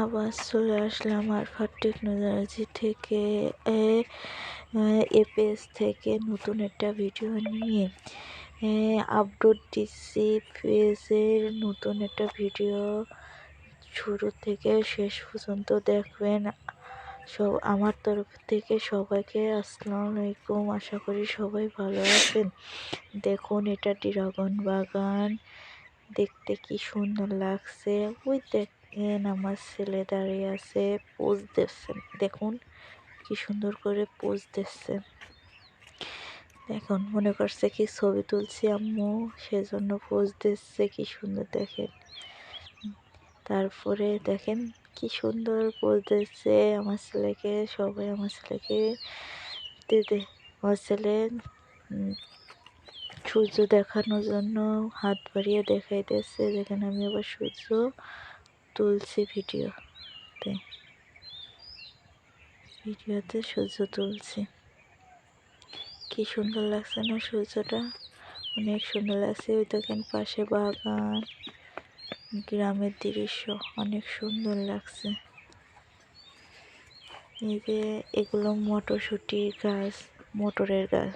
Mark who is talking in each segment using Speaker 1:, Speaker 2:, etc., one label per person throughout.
Speaker 1: আবার চলে আসলাম আরফাত টেকনোলজি থেকে এ পেজ থেকে নতুন একটা ভিডিও নিয়ে আপলোড দিচ্ছি। পেজের নতুন একটা ভিডিও শুরু থেকে শেষ পর্যন্ত দেখবেন। আমার তরফ থেকে সবাইকে আসসালামু আলাইকুম। আশা করি সবাই ভালো আছেন। দেখুন, এটা ড্রাগন বাগান, দেখতে কি সুন্দর লাগছে। ওই দেখেন আমার ছেলে দাঁড়িয়ে আছে, পোজ দিচ্ছেন। দেখুন কি সুন্দর করে পোজ দিচ্ছে। দেখুন মনে করছে কি ছবি তুলছি আম্মু, সেজন্য পোজ দিচ্ছে। কি সুন্দর দেখেন। তারপরে দেখেন কি সুন্দর পোজ দিচ্ছে আমার ছেলেকে। সবাই আমার ছেলেকে আমার ছেলে সূর্য দেখানোর জন্য হাত বাড়িয়ে দেখাইতেছে। যেখানে আমি আবার সূর্য তুলছি ভিডিওতে সূর্য তুলছি। কি সুন্দর লাগছে না সূর্যটা, অনেক সুন্দর লাগছে। ওই দেখেন পাশে বাগান, গ্রামের দৃশ্য অনেক সুন্দর লাগছে। এই যে এগুলো মটরশুটির গাছ, মটরের গাছ,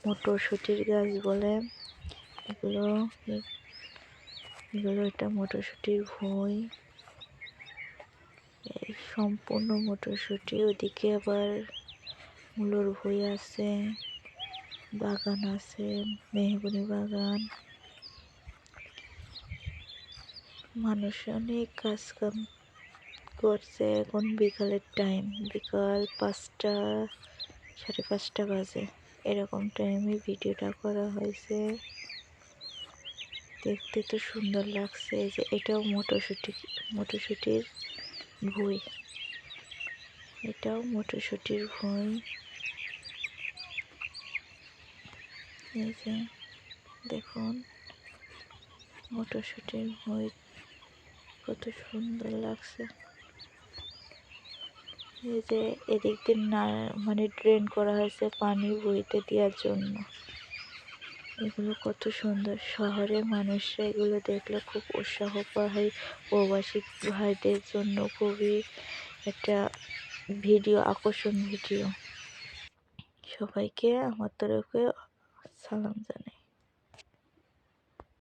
Speaker 1: মটরশুটির গাছ বলে এগুলো। এটা মটরশুটির ভুঁই, এই সম্পূর্ণ মটরশুটি। ওদিকে আবার মূলোর ভুঁই আছে, বাগান আছে, মেহগনি বাগান। মানুষ অনেক কাজ কাম করছে। এখন বিকালের টাইম, বিকাল 5টা 5:30 বাজে, এরকম টাইমে ভিডিওটা করা হয়েছে। দেখতে তো সুন্দর লাগছে। এই যে এটাও মটরশুটির ভুঁই, এটাও মটরশুটির ভুঁই। এই যে দেখুন মটরশুটির ভুঁই কত সুন্দর লাগছে। এই যে এদিক দিয়ে ড্রেন করা হয়েছে পানি বইতে দেওয়ার জন্য। এগুলো কত সুন্দর। শহরের মানুষরা এগুলো দেখলে খুব উৎসাহ পায়। প্রবাসী ভাইদের জন্য খুবই একটা আকর্ষণ ভিডিও। সবাইকে আমার তরফে সালাম জানাই।